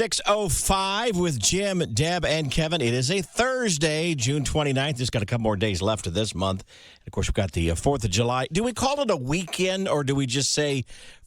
6:05 with Jim, Deb, and Kevin. It is a Thursday, June 29th. Just got a couple more days left of this month. Of course, we've got the 4th of July. Do we call it a weekend, or do we just say,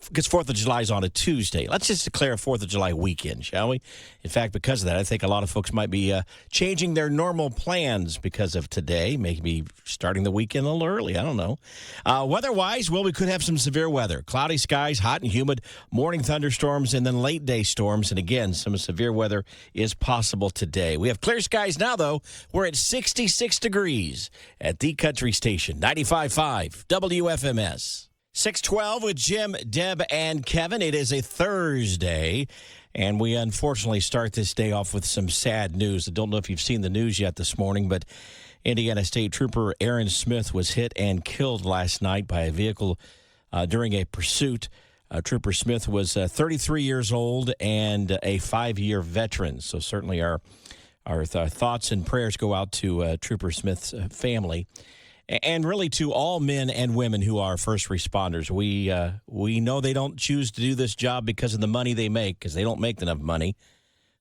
because 4th of July is on a Tuesday, let's just declare 4th of July weekend, shall we? In fact, because of that, I think a lot of folks might be changing their normal plans because of today, maybe starting the weekend a little early. I don't know. Weather-wise, well, we could have some severe weather. Cloudy skies, hot and humid, morning thunderstorms, and then late-day storms. And again, some severe weather is possible today. We have clear skies now, though. We're at 66 degrees at the Country Station. 95.5 WFMS. 6:12 with Jim, Deb, and Kevin. It is a Thursday, and we unfortunately start this day off with some sad news. I don't know if you've seen the news yet this morning, but Indiana State Trooper Aaron Smith was hit and killed last night by a vehicle during a pursuit. Trooper Smith was 33 years old and a 5-year veteran, so certainly our thoughts and prayers go out to Trooper Smith's family. And really to all men and women who are first responders. We know they don't choose to do this job because of the money they make, because they don't make enough money,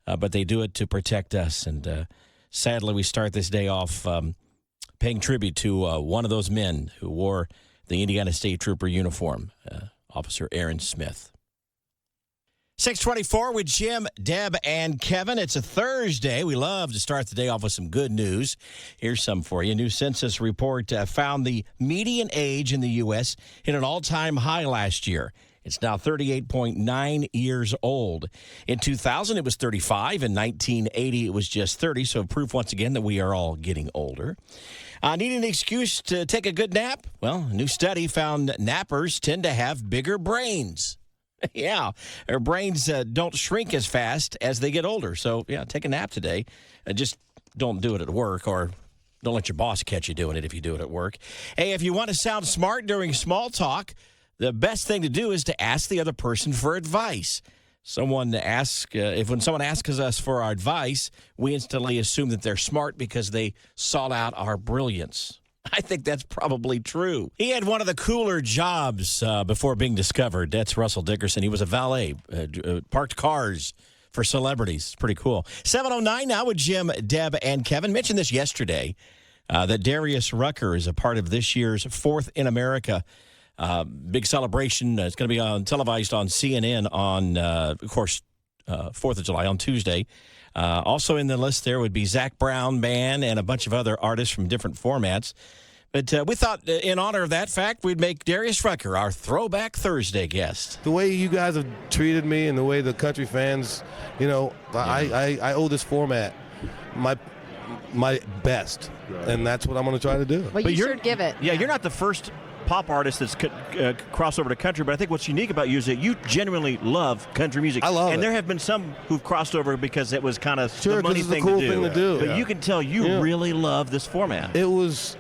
but they do it to protect us. And sadly, we start this day off paying tribute to one of those men who wore the Indiana State Trooper uniform, Officer Aaron Smith. 6:24 with Jim, Deb, and Kevin. It's a Thursday. We love to start the day off with some good news. Here's some for you. A new census report found the median age in the U.S. hit an all-time high last year. It's now 38.9 years old. In 2000, it was 35. In 1980, it was just 30. So proof once again that we are all getting older. Need an excuse to take a good nap? Well, a new study found nappers tend to have bigger brains. Yeah, our brains don't shrink as fast as they get older. So, yeah, take a nap today. Just don't do it at work, or don't let your boss catch you doing it if you do it at work. Hey, if you want to sound smart during small talk, the best thing to do is to ask the other person for advice. When someone asks us for our advice, we instantly assume that they're smart because they sought out our brilliance. I think that's probably true. He had one of the cooler jobs before being discovered. That's Russell Dickerson. He was a valet, parked cars for celebrities. Pretty cool. 7:09 now with Jim, Deb, and Kevin. Mentioned this yesterday that Darius Rucker is a part of this year's Fourth in America big celebration. It's going to be televised on CNN on, of course, 4th of July on Tuesday. Also in the list there would be Zach Brown Band and a bunch of other artists from different formats. But we thought in honor of that fact, we'd make Darius Rucker our Throwback Thursday guest. The way you guys have treated me and the way the country fans, I owe this format my best. And that's what I'm going to try to do. Well, you should give it. Yeah, you're not the first pop artist that's crossed over to country, but I think what's unique about you is that you genuinely love country music. I love it. And there have been some who've crossed over because it was kind of the money thing, cool to do. thing to do. But you can tell you really love this format. It was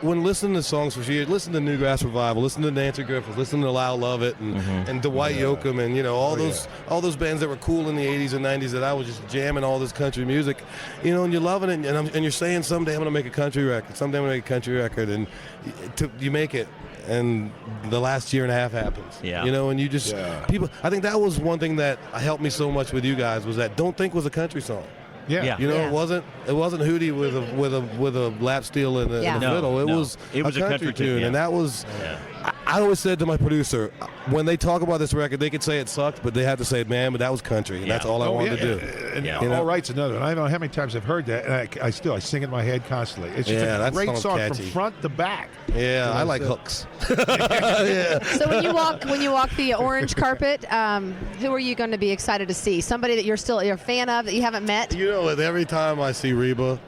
when listening to songs for years, listen to Newgrass Revival, listen to Nancy Griffith, listen to Lyle Lovett and Dwight Yoakam, and all those bands that were cool in the 80s and 90s that I was just jamming all this country music, and you're loving it, and you're saying someday I'm gonna make a country record, and you make it. And the last year and a half happens. Yeah. And you just people. I think that was one thing that helped me so much with you guys was that Don't Think was a country song. Yeah. It wasn't Hootie with a lap steel in the middle. It was a country tune, and that was. I always said to my producer, when they talk about this record, they could say it sucked, but they had to say, man, but that was country, and that's all I wanted to do. And All Right's another. And I don't know how many times I've heard that, and I sing it in my head constantly. It's just a great song catchy. from front to back. Yeah, I like hooks. So when you walk the orange carpet, who are you going to be excited to see? Somebody that you're a fan of that you haven't met? Every time I see Reba,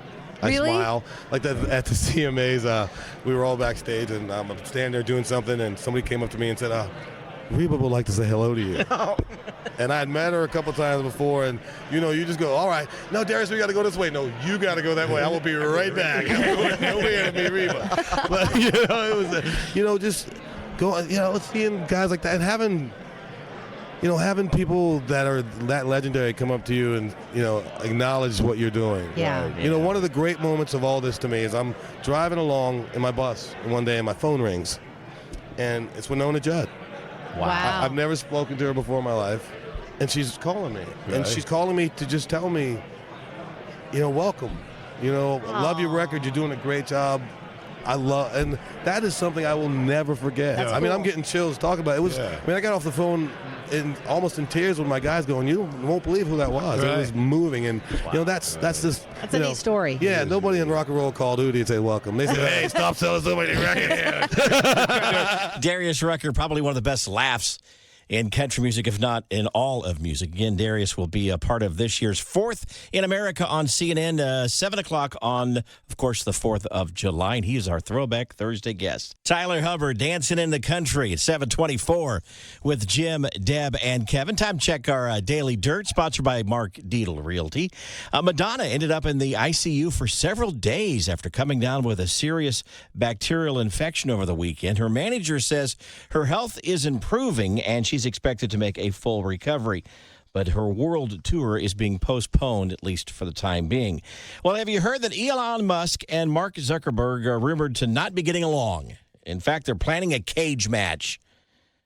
I smile. Like at the CMAs, we were all backstage, and I'm standing there doing something, and somebody came up to me and said, Reba would like to say hello to you. And I had met her a couple times before, and you just go, all right, no, Darius, we got to go this way. No, you got to go that way. I will be right back. Nobody had to be Reba. But it was, just go, seeing guys like that and having people that are that legendary come up to you and, acknowledge what you're doing. Yeah. One of the great moments of all this to me is I'm driving along in my bus one day and my phone rings, and it's Winona Judd. Wow. I've never spoken to her before in my life. and she's calling me. Right. And she's calling me to just tell me, welcome. Love your record. You're doing a great job. And that is something I will never forget. That's I mean, cool. I'm getting chills talking about it. It was. Yeah. I mean, I got off the phone almost in tears with my guys going, "You won't believe who that was." Right. It was moving, and that's just. That's a neat story. Yeah, nobody in rock and roll Call of Duty would say welcome. They say, "Hey, stop selling so many records." Darius Rucker, probably one of the best laughs in country music, if not in all of music. Again, Darius will be a part of this year's 4th in America on CNN, 7 o'clock on, of course, the 4th of July. And he is our Throwback Thursday guest. Tyler Hubbard, Dancing in the Country at 7:24 with Jim, Deb, and Kevin. Time to check our Daily Dirt, sponsored by Mark Deedle Realty. Madonna ended up in the ICU for several days after coming down with a serious bacterial infection over the weekend. Her manager says her health is improving and she's expected to make a full recovery. But her world tour is being postponed, at least for the time being. Well, have you heard that Elon Musk and Mark Zuckerberg are rumored to not be getting along? In fact, they're planning a cage match.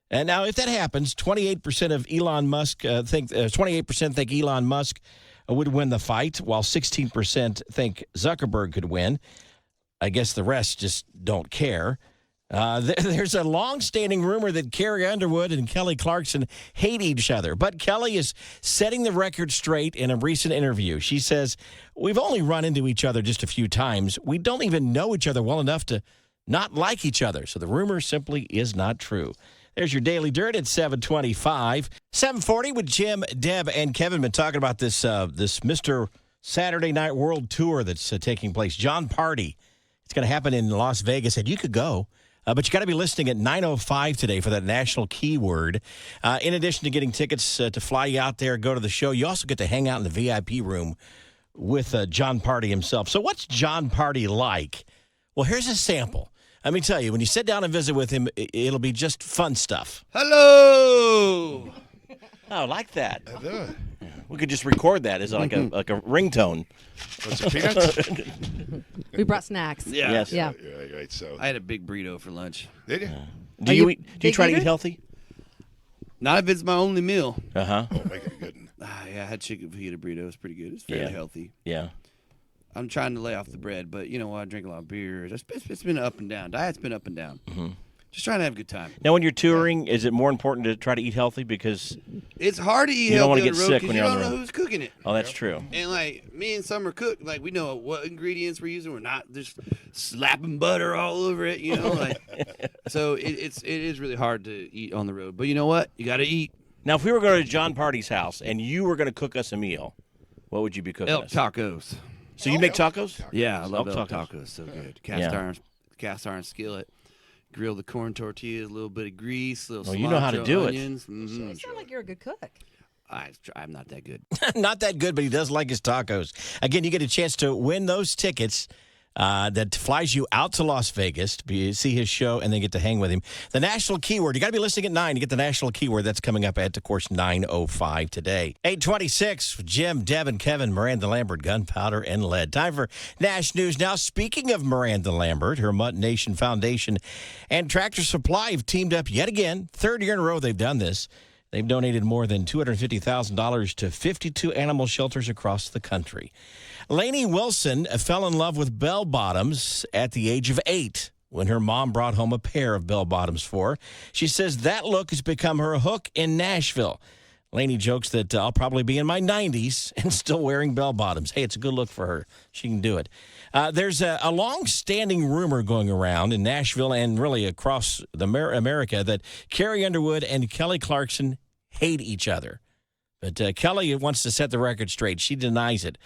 And now, if that happens, 28% of Elon Musk think 28% think Elon Musk would win the fight, while 16% think Zuckerberg could win. I guess the rest just don't care. There's a long-standing rumor that Carrie Underwood and Kelly Clarkson hate each other, but Kelly is setting the record straight in a recent interview. She says, "We've only run into each other just a few times. We don't even know each other well enough to not like each other." So the rumor simply is not true. There's your Daily Dirt at 7:25. 7:40 with Jim, Deb, and Kevin. Been talking about this Mr. Saturday Night World Tour that's taking place. John Party. It's going to happen in Las Vegas, and you could go. But you got to be listening at 9:05 today for that national keyword. In addition to getting tickets to fly you out there, go to the show, you also get to hang out in the VIP room with John Party himself. So what's John Party like? Well, here's a sample. Let me tell you, when you sit down and visit with him, it'll be just fun stuff. Hello. Oh, I like that. I do it. We could just record that as like a ringtone. What's the peanuts? We brought snacks. Yeah. Yes. Yeah. Right, so. I had a big burrito for lunch. Did you? Do you you big try to eater? eat healthy? Not if it's my only meal. Uh-huh. Oh, make it good. Yeah, I had chicken fajita burrito. It's pretty good. It's fairly Yeah. healthy. Yeah. I'm trying to lay off the bread, but you know what? I drink a lot of beer. It's been up and down. Diet's been up and down. Mm-hmm. Just trying to have a good time. Now, when you're touring, is it more important to try to eat healthy because It's hard to eat You don't wanna healthy on get the road sick 'cause when you you're on don't the know road. who's cooking it. Oh, that's true. And like me and Summer cook, like we know what ingredients we're using. We're not just slapping butter all over it, you know. Like, so it is really hard to eat on the road. But you know what? You got to eat. Now, if we were going to John Party's house and you were going to cook us a meal, what would you be cooking Elk us? tacos. So you make tacos? Yeah, I love Elk elk tacos. tacos. So good. Yeah. Cast iron skillet. Grill the corn tortillas, a little bit of grease, little cilantro, you know how to do it. onions. Mhm. You sound like you're a good cook. I'm not that good. Not that good, but he does like his tacos. Again, you get a chance to win those tickets that flies you out to Las Vegas to see his show and then get to hang with him. The national keyword. You got to be listening at 9 to get the national keyword. That's coming up at, of course, 9:05 today. 8:26, Jim, Deb, and Kevin, Miranda Lambert, Gunpowder, and Lead. Time for Nash News now. Speaking of Miranda Lambert, her Mutt Nation Foundation and Tractor Supply have teamed up yet again. 3rd year in a row they've done this. They've donated more than $250,000 to 52 animal shelters across the country. Lainey Wilson fell in love with bell bottoms at the age of 8 when her mom brought home a pair of bell bottoms for her. She says that look has become her hook in Nashville. Lainey jokes that I'll probably be in my 90s and still wearing bell bottoms. Hey, it's a good look for her. She can do it. There's a long-standing rumor going around in Nashville and really across America that Carrie Underwood and Kelly Clarkson hate each other. But Kelly wants to set the record straight. She denies it.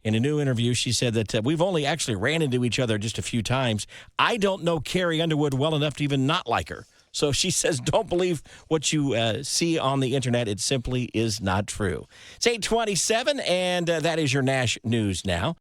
In a new interview, she said that we've only actually ran into each other just a few times. I don't know Carrie Underwood well enough to even not like her. So she says, don't believe what you see on the internet. It simply is not true. It's 8:27, and that is your Nash News now.